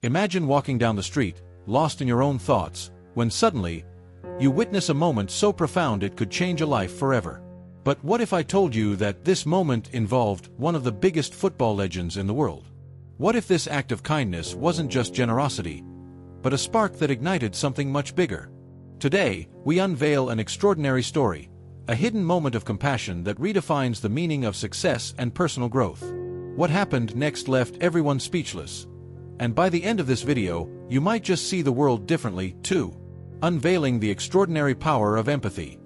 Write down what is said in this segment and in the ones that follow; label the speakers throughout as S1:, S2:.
S1: Imagine walking down the street, lost in your own thoughts, when suddenly, you witness a moment so profound it could change a life forever. But what if I told you that this moment involved one of the biggest football legends in the world? What if this act of kindness wasn't just generosity, but a spark that ignited something much bigger? Today, we unveil an extraordinary story, a hidden moment of compassion that redefines the meaning of success and personal growth. What happened next left everyone speechless. And by the end of this video, you might just see the world differently, too. Unveiling the extraordinary power of empathy.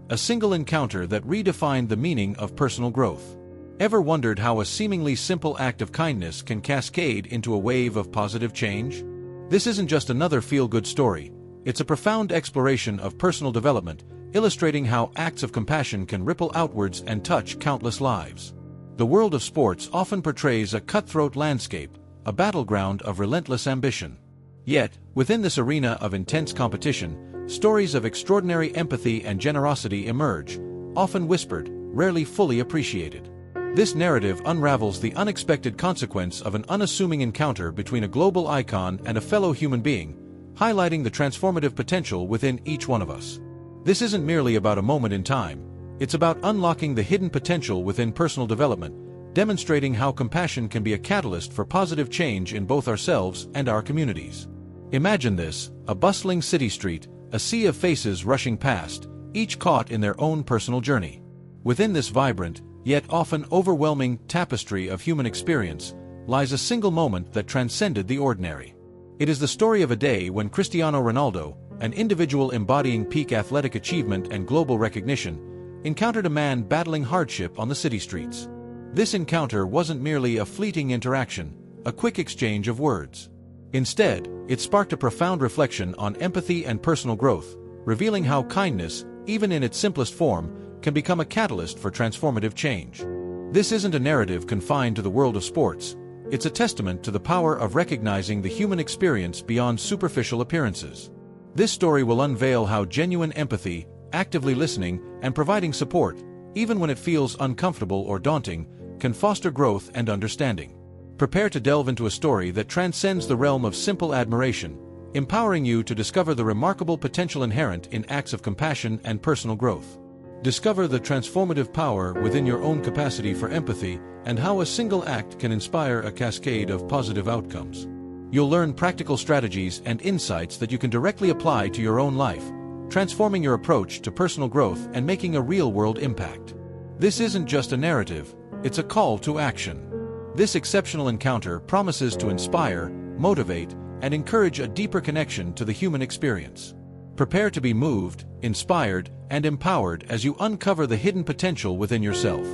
S1: A single encounter that redefined the meaning of personal growth. Ever wondered how a seemingly simple act of kindness can cascade into a wave of positive change? This isn't just another feel-good story. It's a profound exploration of personal development, illustrating how acts of compassion can ripple outwards and touch countless lives. The world of sports often portrays a cutthroat landscape, a battleground of relentless ambition. Yet, within this arena of intense competition, stories of extraordinary empathy and generosity emerge, often whispered, rarely fully appreciated. This narrative unravels the unexpected consequence of an unassuming encounter between a global icon and a fellow human being, highlighting the transformative potential within each one of us. This isn't merely about a moment in time, it's about unlocking the hidden potential within personal development, demonstrating how compassion can be a catalyst for positive change in both ourselves and our communities. Imagine this, a bustling city street, a sea of faces rushing past, each caught in their own personal journey. Within this vibrant, yet often overwhelming tapestry of human experience, lies a single moment that transcended the ordinary. It is the story of a day when Cristiano Ronaldo, an individual embodying peak athletic achievement and global recognition, encountered a man battling hardship on the city streets. This encounter wasn't merely a fleeting interaction, a quick exchange of words. Instead, it sparked a profound reflection on empathy and personal growth, revealing how kindness, even in its simplest form, can become a catalyst for transformative change. This isn't a narrative confined to the world of sports, it's a testament to the power of recognizing the human experience beyond superficial appearances. This story will unveil how genuine empathy, actively listening, and providing support, even when it feels uncomfortable or daunting, can foster growth and understanding. Prepare to delve into a story that transcends the realm of simple admiration, empowering you to discover the remarkable potential inherent in acts of compassion and personal growth. Discover the transformative power within your own capacity for empathy and how a single act can inspire a cascade of positive outcomes. You'll learn practical strategies and insights that you can directly apply to your own life, transforming your approach to personal growth and making a real-world impact. This isn't just a narrative, it's a call to action. This exceptional encounter promises to inspire, motivate, and encourage a deeper connection to the human experience. Prepare to be moved, inspired, and empowered as you uncover the hidden potential within yourself.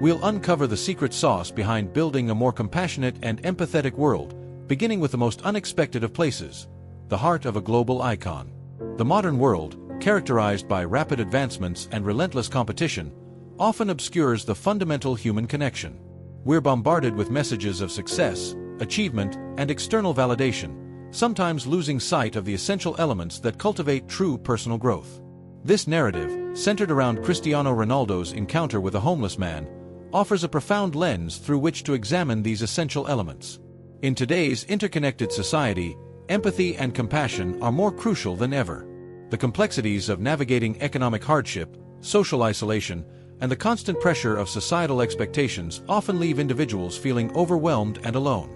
S1: We'll uncover the secret sauce behind building a more compassionate and empathetic world, beginning with the most unexpected of places, the heart of a global icon. The modern world, characterized by rapid advancements and relentless competition, often obscures the fundamental human connection. We're bombarded with messages of success, achievement, and external validation, sometimes losing sight of the essential elements that cultivate true personal growth. This narrative, centered around Cristiano Ronaldo's encounter with a homeless man, offers a profound lens through which to examine these essential elements. In today's interconnected society, empathy and compassion are more crucial than ever. The complexities of navigating economic hardship, social isolation, and the constant pressure of societal expectations often leave individuals feeling overwhelmed and alone.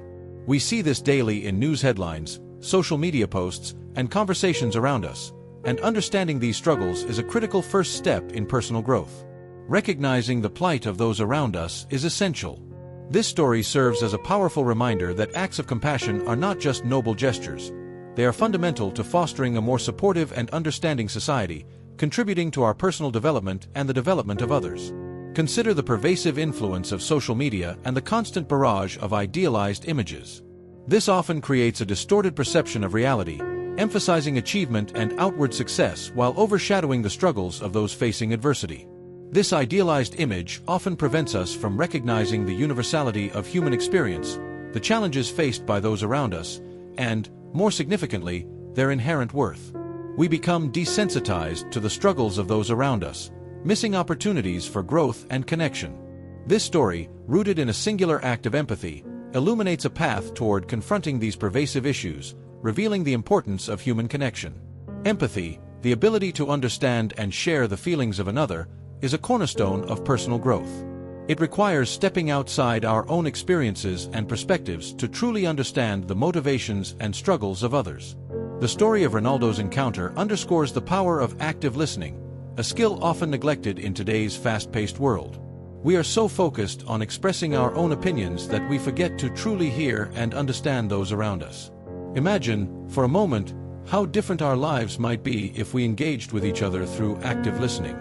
S1: We see this daily in news headlines, social media posts, and conversations around us, and understanding these struggles is a critical first step in personal growth. Recognizing the plight of those around us is essential. This story serves as a powerful reminder that acts of compassion are not just noble gestures. They are fundamental to fostering a more supportive and understanding society, contributing to our personal development and the development of others. Consider the pervasive influence of social media and the constant barrage of idealized images. This often creates a distorted perception of reality, emphasizing achievement and outward success while overshadowing the struggles of those facing adversity. This idealized image often prevents us from recognizing the universality of human experience, the challenges faced by those around us, and, more significantly, their inherent worth. We become desensitized to the struggles of those around us, missing opportunities for growth and connection. This story, rooted in a singular act of empathy, illuminates a path toward confronting these pervasive issues, revealing the importance of human connection. Empathy, the ability to understand and share the feelings of another, is a cornerstone of personal growth. It requires stepping outside our own experiences and perspectives to truly understand the motivations and struggles of others. The story of Ronaldo's encounter underscores the power of active listening, a skill often neglected in today's fast-paced world. We are so focused on expressing our own opinions that we forget to truly hear and understand those around us. Imagine, for a moment, how different our lives might be if we engaged with each other through active listening.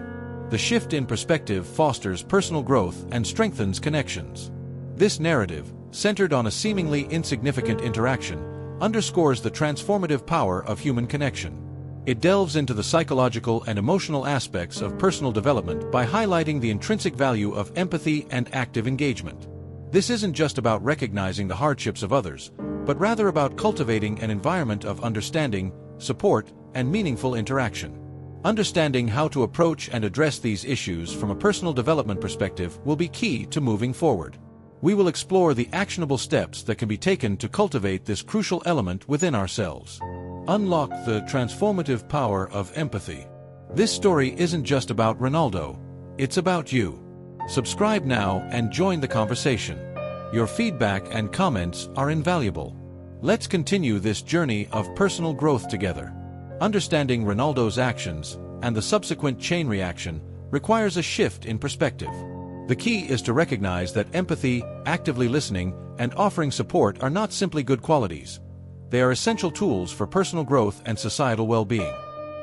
S1: The shift in perspective fosters personal growth and strengthens connections. This narrative, centered on a seemingly insignificant interaction, underscores the transformative power of human connection. It delves into the psychological and emotional aspects of personal development by highlighting the intrinsic value of empathy and active engagement. This isn't just about recognizing the hardships of others, but rather about cultivating an environment of understanding, support, and meaningful interaction. Understanding how to approach and address these issues from a personal development perspective will be key to moving forward. We will explore the actionable steps that can be taken to cultivate this crucial element within ourselves. Unlock the transformative power of empathy. This story isn't just about Ronaldo, it's about you. Subscribe now and join the conversation. Your feedback and comments are invaluable. Let's continue this journey of personal growth together. Understanding Ronaldo's actions and the subsequent chain reaction requires a shift in perspective. The key is to recognize that empathy, actively listening, and offering support are not simply good qualities. They are essential tools for personal growth and societal well-being.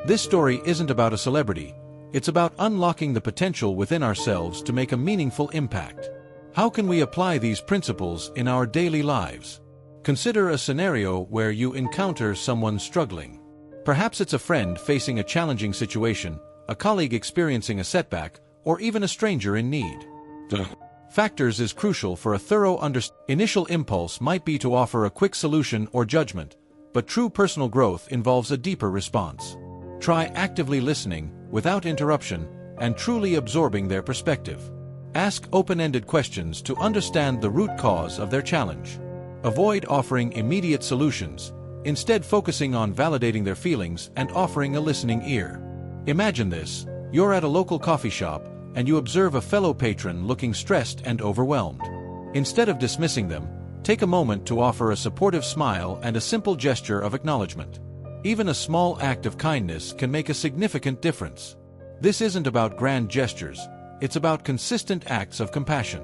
S1: This story isn't about a celebrity, it's about unlocking the potential within ourselves to make a meaningful impact. How can we apply these principles in our daily lives? Consider a scenario where you encounter someone struggling. Perhaps it's a friend facing a challenging situation, a colleague experiencing a setback, or even a stranger in need. Factors is crucial for a thorough understanding. Initial impulse might be to offer a quick solution or judgment, but true personal growth involves a deeper response. Try actively listening, without interruption, and truly absorbing their perspective. Ask open-ended questions to understand the root cause of their challenge. Avoid offering immediate solutions, instead focusing on validating their feelings and offering a listening ear. Imagine this: you're at a local coffee shop, and you observe a fellow patron looking stressed and overwhelmed. Instead of dismissing them, take a moment to offer a supportive smile and a simple gesture of acknowledgement. Even a small act of kindness can make a significant difference. This isn't about grand gestures, it's about consistent acts of compassion.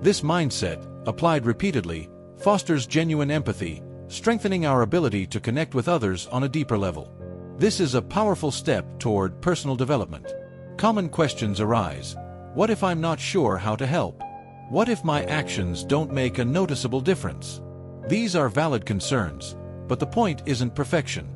S1: This mindset, applied repeatedly, fosters genuine empathy, strengthening our ability to connect with others on a deeper level. This is a powerful step toward personal development. Common questions arise. What if I'm not sure how to help? What if my actions don't make a noticeable difference? These are valid concerns, but the point isn't perfection.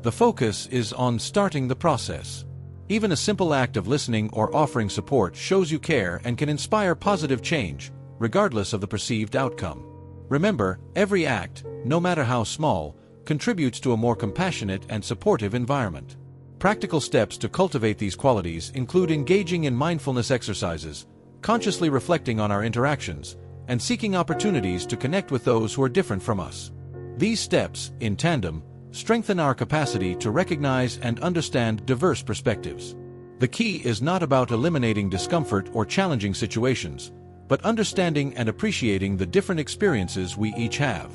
S1: The focus is on starting the process. Even a simple act of listening or offering support shows you care and can inspire positive change, regardless of the perceived outcome. Remember, every act, no matter how small, contributes to a more compassionate and supportive environment. Practical steps to cultivate these qualities include engaging in mindfulness exercises, consciously reflecting on our interactions, and seeking opportunities to connect with those who are different from us. These steps, in tandem, strengthen our capacity to recognize and understand diverse perspectives. The key is not about eliminating discomfort or challenging situations, but understanding and appreciating the different experiences we each have.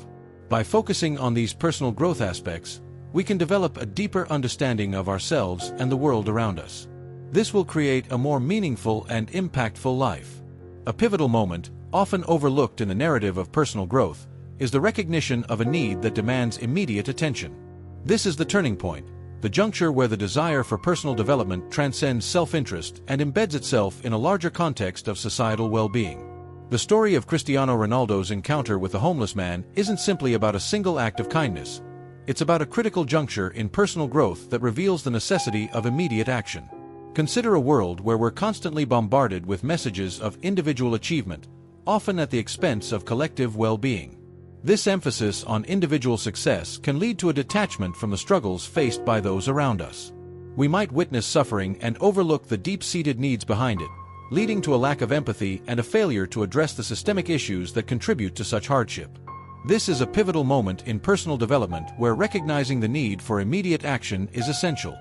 S1: By focusing on these personal growth aspects, we can develop a deeper understanding of ourselves and the world around us. This will create a more meaningful and impactful life. A pivotal moment, often overlooked in the narrative of personal growth, is the recognition of a need that demands immediate attention. This is the turning point, the juncture where the desire for personal development transcends self-interest and embeds itself in a larger context of societal well-being. The story of Cristiano Ronaldo's encounter with the homeless man isn't simply about a single act of kindness. It's about a critical juncture in personal growth that reveals the necessity of immediate action. Consider a world where we're constantly bombarded with messages of individual achievement, often at the expense of collective well-being. This emphasis on individual success can lead to a detachment from the struggles faced by those around us. We might witness suffering and overlook the deep-seated needs behind it, leading to a lack of empathy and a failure to address the systemic issues that contribute to such hardship. This is a pivotal moment in personal development where recognizing the need for immediate action is essential.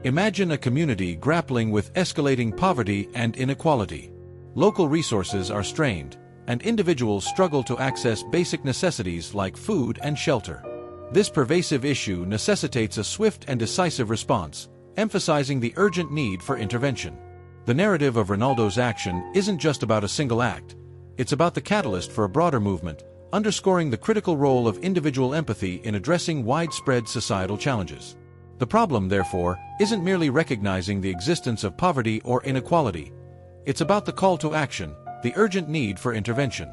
S1: Imagine a community grappling with escalating poverty and inequality. Local resources are strained, and individuals struggle to access basic necessities like food and shelter. This pervasive issue necessitates a swift and decisive response, emphasizing the urgent need for intervention. The narrative of Ronaldo's action isn't just about a single act, it's about the catalyst for a broader movement, underscoring the critical role of individual empathy in addressing widespread societal challenges. The problem, therefore, isn't merely recognizing the existence of poverty or inequality. It's about the call to action, the urgent need for intervention.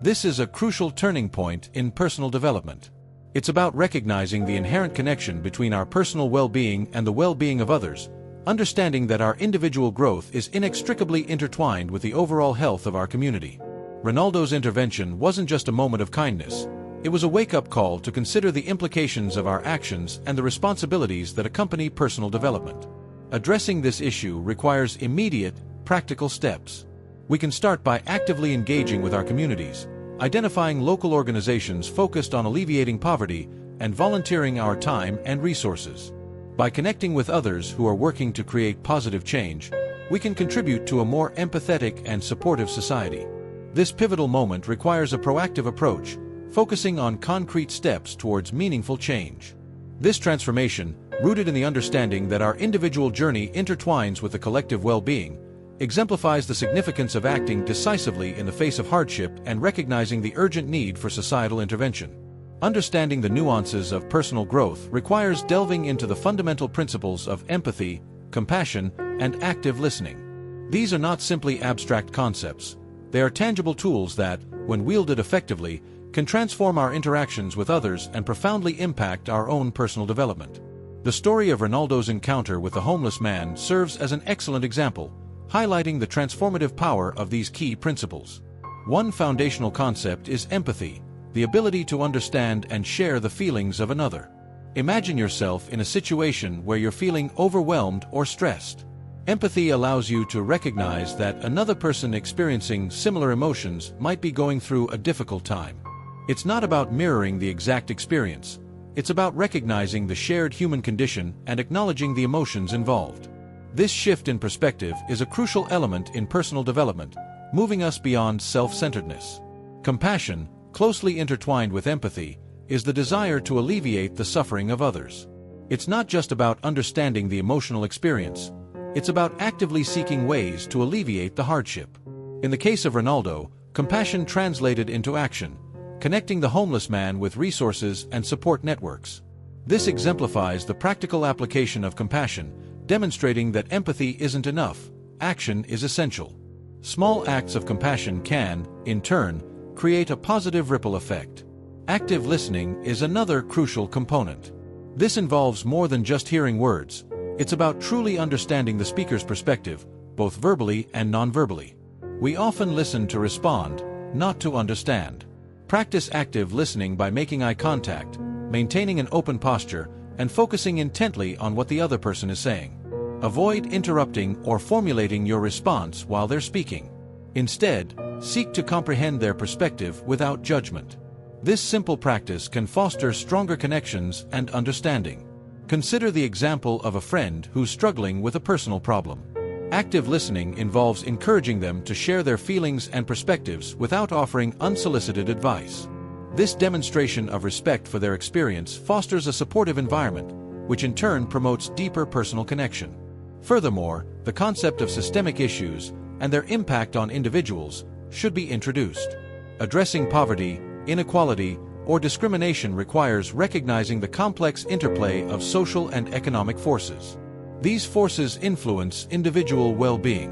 S1: This is a crucial turning point in personal development. It's about recognizing the inherent connection between our personal well-being and the well-being of others, understanding that our individual growth is inextricably intertwined with the overall health of our community. Ronaldo's intervention wasn't just a moment of kindness. It was a wake-up call to consider the implications of our actions and the responsibilities that accompany personal development. Addressing this issue requires immediate, practical steps. We can start by actively engaging with our communities, identifying local organizations focused on alleviating poverty, and volunteering our time and resources. By connecting with others who are working to create positive change, we can contribute to a more empathetic and supportive society. This pivotal moment requires a proactive approach, focusing on concrete steps towards meaningful change. This transformation, rooted in the understanding that our individual journey intertwines with the collective well-being, exemplifies the significance of acting decisively in the face of hardship and recognizing the urgent need for societal intervention. Understanding the nuances of personal growth requires delving into the fundamental principles of empathy, compassion, and active listening. These are not simply abstract concepts. They are tangible tools that, when wielded effectively, can transform our interactions with others and profoundly impact our own personal development. The story of Ronaldo's encounter with the homeless man serves as an excellent example, highlighting the transformative power of these key principles. One foundational concept is empathy, the ability to understand and share the feelings of another. Imagine yourself in a situation where you're feeling overwhelmed or stressed. Empathy allows you to recognize that another person experiencing similar emotions might be going through a difficult time. It's not about mirroring the exact experience. It's about recognizing the shared human condition and acknowledging the emotions involved. This shift in perspective is a crucial element in personal development, moving us beyond self-centeredness. Compassion, closely intertwined with empathy, is the desire to alleviate the suffering of others. It's not just about understanding the emotional experience. It's about actively seeking ways to alleviate the hardship. In the case of Ronaldo, compassion translated into action, connecting the homeless man with resources and support networks. This exemplifies the practical application of compassion, demonstrating that empathy isn't enough, action is essential. Small acts of compassion can, in turn, create a positive ripple effect. Active listening is another crucial component. This involves more than just hearing words. It's about truly understanding the speaker's perspective, both verbally and non-verbally. We often listen to respond, not to understand. Practice active listening by making eye contact, maintaining an open posture, and focusing intently on what the other person is saying. Avoid interrupting or formulating your response while they're speaking. Instead, seek to comprehend their perspective without judgment. This simple practice can foster stronger connections and understanding. Consider the example of a friend who's struggling with a personal problem. Active listening involves encouraging them to share their feelings and perspectives without offering unsolicited advice. This demonstration of respect for their experience fosters a supportive environment, which in turn promotes deeper personal connection. Furthermore, the concept of systemic issues and their impact on individuals should be introduced. Addressing poverty, inequality, or discrimination requires recognizing the complex interplay of social and economic forces. These forces influence individual well-being.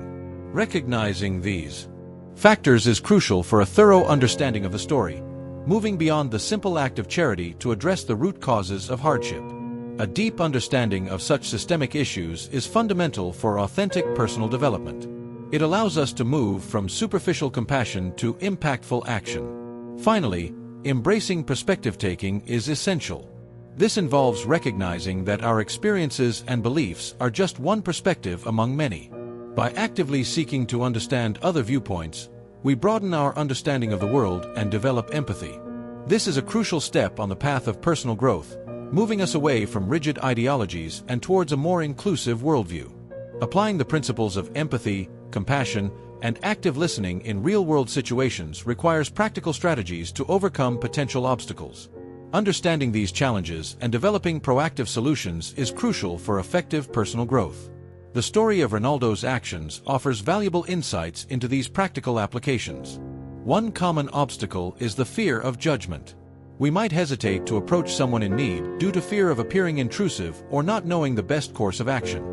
S1: Recognizing these factors is crucial for a thorough understanding of the story, moving beyond the simple act of charity to address the root causes of hardship. A deep understanding of such systemic issues is fundamental for authentic personal development. It allows us to move from superficial compassion to impactful action. Finally, embracing perspective-taking is essential. This involves recognizing that our experiences and beliefs are just one perspective among many. By actively seeking to understand other viewpoints, we broaden our understanding of the world and develop empathy. This is a crucial step on the path of personal growth, moving us away from rigid ideologies and towards a more inclusive worldview. Applying the principles of empathy, compassion, and active listening in real-world situations requires practical strategies to overcome potential obstacles. Understanding these challenges and developing proactive solutions is crucial for effective personal growth. The story of Ronaldo's actions offers valuable insights into these practical applications. One common obstacle is the fear of judgment. We might hesitate to approach someone in need due to fear of appearing intrusive or not knowing the best course of action.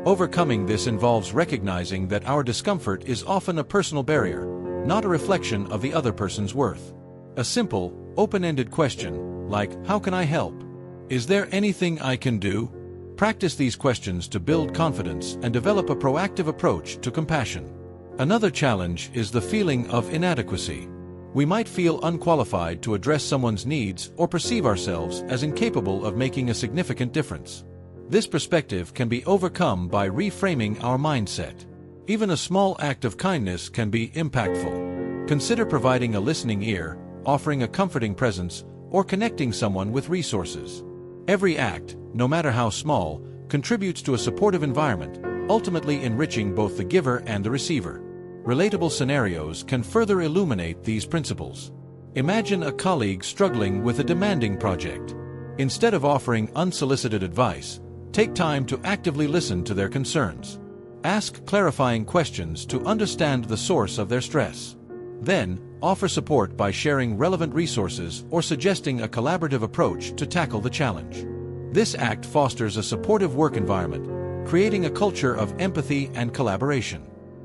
S1: Overcoming this involves recognizing that our discomfort is often a personal barrier, not a reflection of the other person's worth. A simple, open-ended question, like, "How can I help? Is there anything I can do?" Practice these questions to build confidence and develop a proactive approach to compassion. Another challenge is the feeling of inadequacy. We might feel unqualified to address someone's needs or perceive ourselves as incapable of making a significant difference. This perspective can be overcome by reframing our mindset. Even a small act of kindness can be impactful. Consider providing a listening ear, offering a comforting presence, or connecting someone with resources. Every act, no matter how small, contributes to a supportive environment, ultimately enriching both the giver and the receiver. Relatable scenarios can further illuminate these principles. Imagine a colleague struggling with a demanding project. Instead of offering unsolicited advice, take time to actively listen to their concerns. Ask clarifying questions to understand the source of their stress. Then, offer support by sharing relevant resources or suggesting a collaborative approach to tackle the challenge. This act fosters a supportive work environment, creating a culture of empathy and collaboration.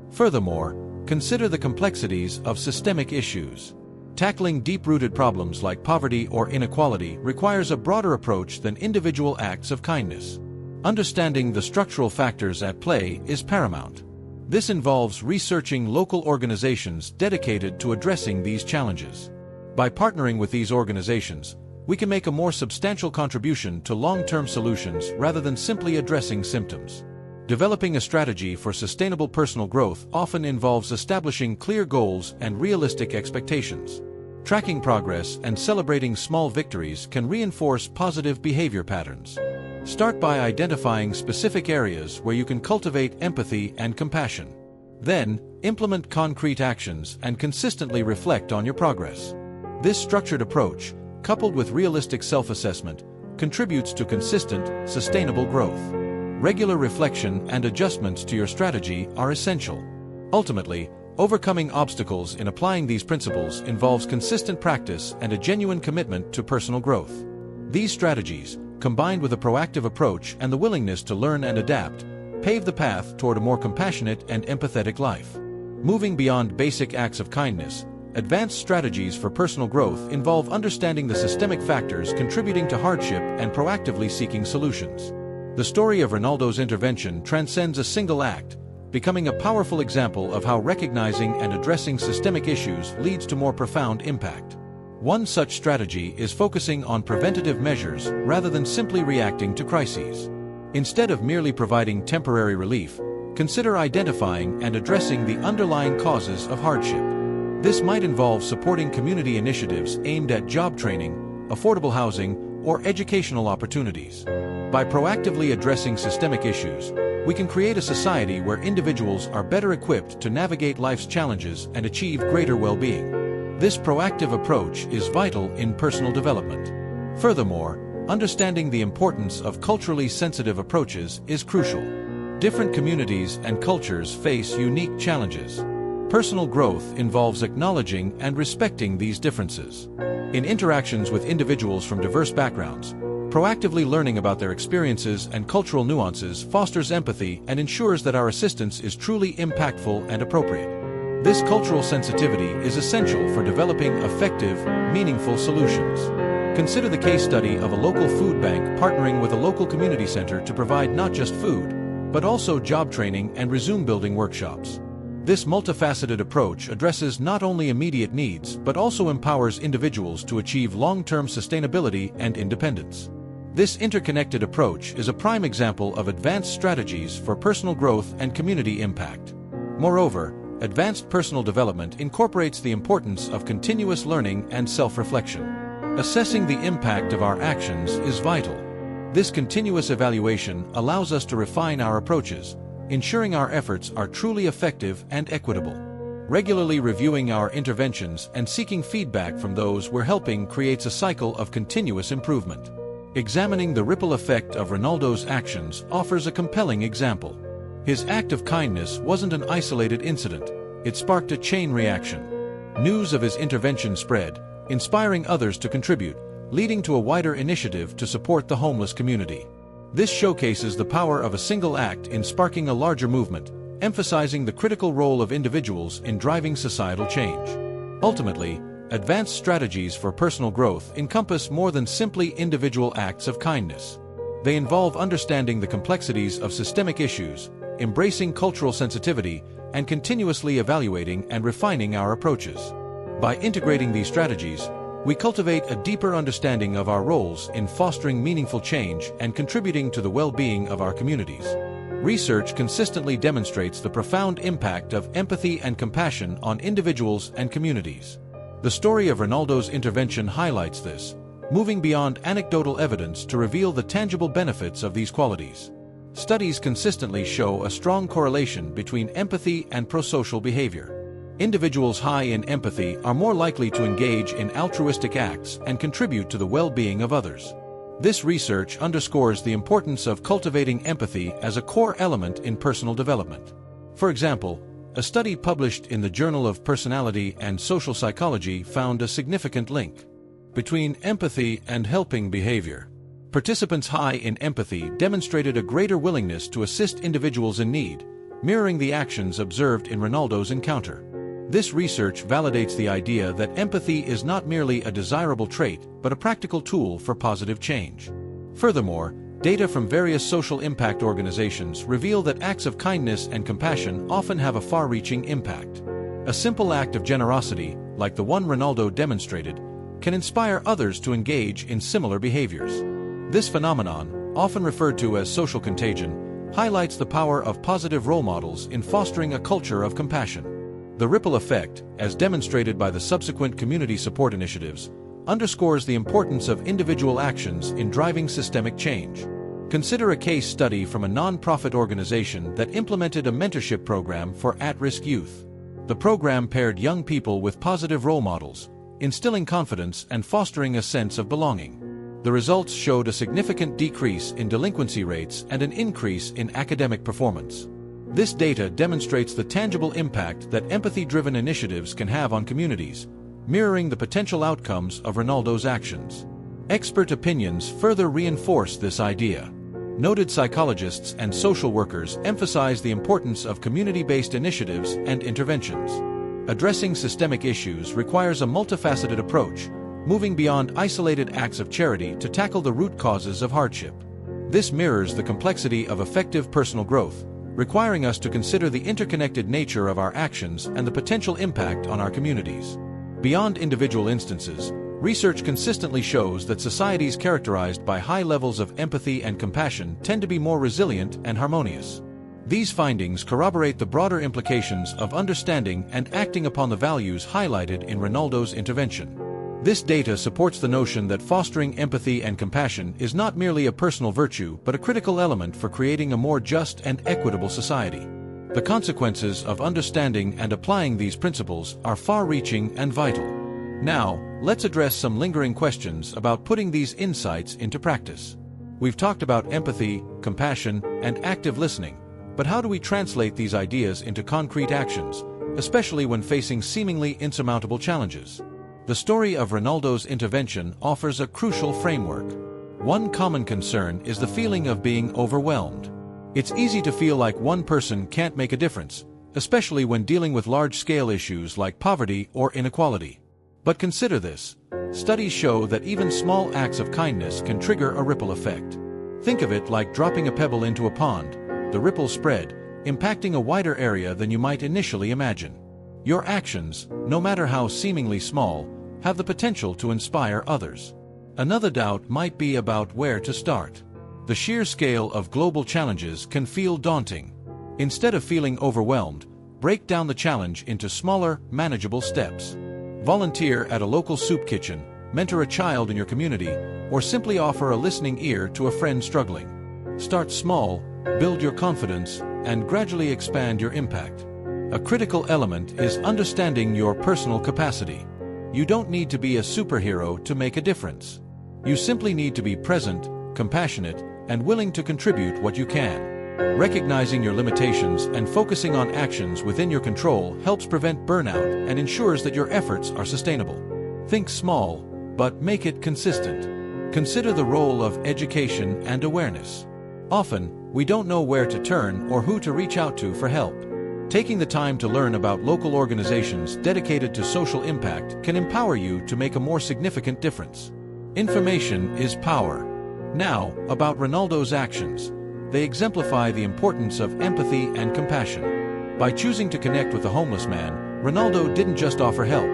S1: Furthermore, consider the complexities of systemic issues. Tackling deep-rooted problems like poverty or inequality requires a broader approach than individual acts of kindness. Understanding the structural factors at play is paramount. This involves researching local organizations dedicated to addressing these challenges. By partnering with these organizations, we can make a more substantial contribution to long-term solutions rather than simply addressing symptoms. Developing a strategy for sustainable personal growth often involves establishing clear goals and realistic expectations. Tracking progress and celebrating small victories can reinforce positive behavior patterns. Start by identifying specific areas where you can cultivate empathy and compassion. Then, implement concrete actions and consistently reflect on your progress. This structured approach, coupled with realistic self-assessment, contributes to consistent, sustainable growth. Regular reflection and adjustments to your strategy are essential. Ultimately, overcoming obstacles in applying these principles involves consistent practice and a genuine commitment to personal growth. These strategies, combined with a proactive approach and the willingness to learn and adapt, pave the path toward a more compassionate and empathetic life. Moving beyond basic acts of kindness, advanced strategies for personal growth involve understanding the systemic factors contributing to hardship and proactively seeking solutions. The story of Ronaldo's intervention transcends a single act, becoming a powerful example of how recognizing and addressing systemic issues leads to more profound impact. One such strategy is focusing on preventative measures rather than simply reacting to crises. Instead of merely providing temporary relief, consider identifying and addressing the underlying causes of hardship. This might involve supporting community initiatives aimed at job training, affordable housing, or educational opportunities. By proactively addressing systemic issues, we can create a society where individuals are better equipped to navigate life's challenges and achieve greater well-being. This proactive approach is vital in personal development. Furthermore, understanding the importance of culturally sensitive approaches is crucial. Different communities and cultures face unique challenges. Personal growth involves acknowledging and respecting these differences. In interactions with individuals from diverse backgrounds, proactively learning about their experiences and cultural nuances fosters empathy and ensures that our assistance is truly impactful and appropriate. This cultural sensitivity is essential for developing effective, meaningful solutions. Consider the case study of a local food bank partnering with a local community center to provide not just food, but also job training and resume-building workshops. This multifaceted approach addresses not only immediate needs but also empowers individuals to achieve long-term sustainability and independence. This interconnected approach is a prime example of advanced strategies for personal growth and community impact. Moreover, advanced personal development incorporates the importance of continuous learning and self-reflection. Assessing the impact of our actions is vital. This continuous evaluation allows us to refine our approaches, ensuring our efforts are truly effective and equitable. Regularly reviewing our interventions and seeking feedback from those we're helping creates a cycle of continuous improvement. Examining the ripple effect of Ronaldo's actions offers a compelling example. His act of kindness wasn't an isolated incident, it sparked a chain reaction. News of his intervention spread, inspiring others to contribute, leading to a wider initiative to support the homeless community. This showcases the power of a single act in sparking a larger movement, emphasizing the critical role of individuals in driving societal change. Ultimately, advanced strategies for personal growth encompass more than simply individual acts of kindness. They involve understanding the complexities of systemic issues, embracing cultural sensitivity, and continuously evaluating and refining our approaches. By integrating these strategies, we cultivate a deeper understanding of our roles in fostering meaningful change and contributing to the well-being of our communities. Research consistently demonstrates the profound impact of empathy and compassion on individuals and communities. The story of Ronaldo's intervention highlights this, moving beyond anecdotal evidence to reveal the tangible benefits of these qualities. Studies consistently show a strong correlation between empathy and prosocial behavior. Individuals high in empathy are more likely to engage in altruistic acts and contribute to the well-being of others. This research underscores the importance of cultivating empathy as a core element in personal development. For example, a study published in the Journal of Personality and Social Psychology found a significant link between empathy and helping behavior. Participants high in empathy demonstrated a greater willingness to assist individuals in need, mirroring the actions observed in Ronaldo's encounter. This research validates the idea that empathy is not merely a desirable trait, but a practical tool for positive change. Furthermore, data from various social impact organizations reveal that acts of kindness and compassion often have a far-reaching impact. A simple act of generosity, like the one Ronaldo demonstrated, can inspire others to engage in similar behaviors. This phenomenon, often referred to as social contagion, highlights the power of positive role models in fostering a culture of compassion. The ripple effect, as demonstrated by the subsequent community support initiatives, underscores the importance of individual actions in driving systemic change. Consider a case study from a non-profit organization that implemented a mentorship program for at-risk youth. The program paired young people with positive role models, instilling confidence and fostering a sense of belonging. The results showed a significant decrease in delinquency rates and an increase in academic performance. This data demonstrates the tangible impact that empathy-driven initiatives can have on communities, mirroring the potential outcomes of Ronaldo's actions. Expert opinions further reinforce this idea. Noted psychologists and social workers emphasize the importance of community-based initiatives and interventions. Addressing systemic issues requires a multifaceted approach, moving beyond isolated acts of charity to tackle the root causes of hardship. This mirrors the complexity of effective personal growth, requiring us to consider the interconnected nature of our actions and the potential impact on our communities. Beyond individual instances, research consistently shows that societies characterized by high levels of empathy and compassion tend to be more resilient and harmonious. These findings corroborate the broader implications of understanding and acting upon the values highlighted in Ronaldo's intervention. This data supports the notion that fostering empathy and compassion is not merely a personal virtue but a critical element for creating a more just and equitable society. The consequences of understanding and applying these principles are far-reaching and vital. Now, let's address some lingering questions about putting these insights into practice. We've talked about empathy, compassion, and active listening, but how do we translate these ideas into concrete actions, especially when facing seemingly insurmountable challenges? The story of Ronaldo's intervention offers a crucial framework. One common concern is the feeling of being overwhelmed. It's easy to feel like one person can't make a difference, especially when dealing with large-scale issues like poverty or inequality. But consider this. Studies show that even small acts of kindness can trigger a ripple effect. Think of it like dropping a pebble into a pond. The ripples spread, impacting a wider area than you might initially imagine. Your actions, no matter how seemingly small, have the potential to inspire others. Another doubt might be about where to start. The sheer scale of global challenges can feel daunting. Instead of feeling overwhelmed, break down the challenge into smaller, manageable steps. Volunteer at a local soup kitchen, mentor a child in your community, or simply offer a listening ear to a friend struggling. Start small, build your confidence, and gradually expand your impact. A critical element is understanding your personal capacity. You don't need to be a superhero to make a difference. You simply need to be present, compassionate, and willing to contribute what you can. Recognizing your limitations and focusing on actions within your control helps prevent burnout and ensures that your efforts are sustainable. Think small, but make it consistent. Consider the role of education and awareness. Often, we don't know where to turn or who to reach out to for help. Taking the time to learn about local organizations dedicated to social impact can empower you to make a more significant difference. Information is power. Now, about Ronaldo's actions. They exemplify the importance of empathy and compassion. By choosing to connect with the homeless man, Ronaldo didn't just offer help.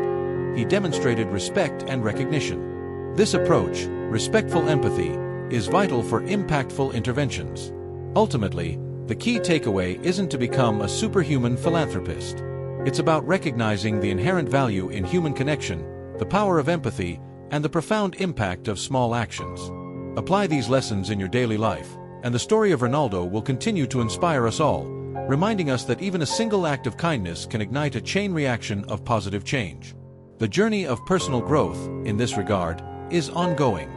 S1: He demonstrated respect and recognition. This approach, respectful empathy, is vital for impactful interventions. Ultimately, the key takeaway isn't to become a superhuman philanthropist. It's about recognizing the inherent value in human connection, the power of empathy, and the profound impact of small actions. Apply these lessons in your daily life, and the story of Ronaldo will continue to inspire us all, reminding us that even a single act of kindness can ignite a chain reaction of positive change. The journey of personal growth, in this regard, is ongoing.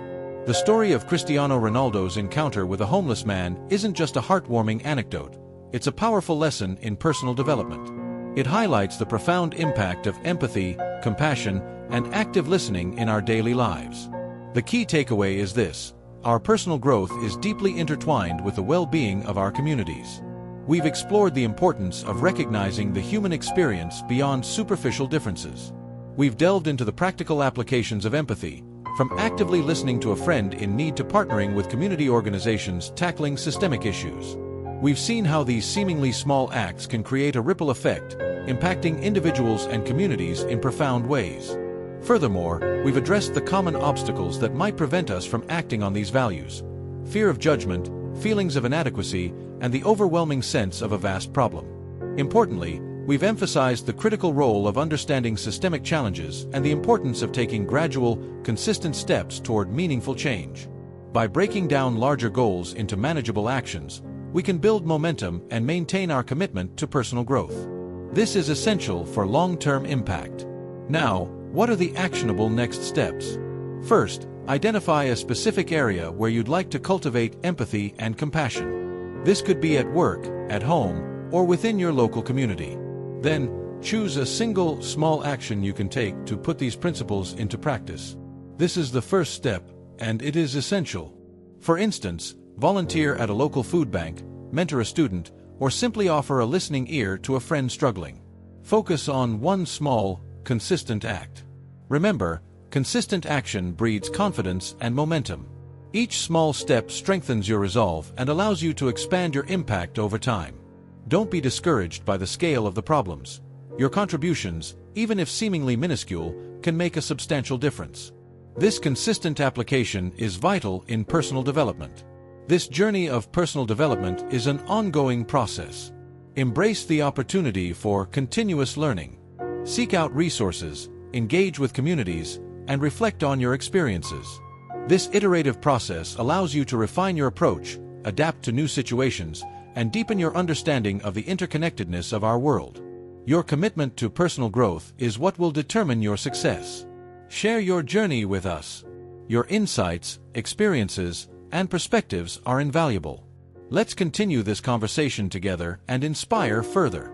S1: The story of Cristiano Ronaldo's encounter with a homeless man isn't just a heartwarming anecdote, it's a powerful lesson in personal development. It highlights the profound impact of empathy, compassion, and active listening in our daily lives. The key takeaway is this: our personal growth is deeply intertwined with the well-being of our communities. We've explored the importance of recognizing the human experience beyond superficial differences. We've delved into the practical applications of empathy, from actively listening to a friend in need to partnering with community organizations tackling systemic issues. We've seen how these seemingly small acts can create a ripple effect, impacting individuals and communities in profound ways. Furthermore, we've addressed the common obstacles that might prevent us from acting on these values: fear of judgment, feelings of inadequacy, and the overwhelming sense of a vast problem. Importantly, we've emphasized the critical role of understanding systemic challenges and the importance of taking gradual, consistent steps toward meaningful change. By breaking down larger goals into manageable actions, we can build momentum and maintain our commitment to personal growth. This is essential for long-term impact. Now, what are the actionable next steps? First, identify a specific area where you'd like to cultivate empathy and compassion. This could be at work, at home, or within your local community. Then, choose a single, small action you can take to put these principles into practice. This is the first step, and it is essential. For instance, volunteer at a local food bank, mentor a student, or simply offer a listening ear to a friend struggling. Focus on one small, consistent act. Remember, consistent action breeds confidence and momentum. Each small step strengthens your resolve and allows you to expand your impact over time. Don't be discouraged by the scale of the problems. Your contributions, even if seemingly minuscule, can make a substantial difference. This consistent application is vital in personal development. This journey of personal development is an ongoing process. Embrace the opportunity for continuous learning. Seek out resources, engage with communities, and reflect on your experiences. This iterative process allows you to refine your approach, adapt to new situations, and deepen your understanding of the interconnectedness of our world. Your commitment to personal growth is what will determine your success. Share your journey with us. Your insights, experiences, and perspectives are invaluable. Let's continue this conversation together and inspire further.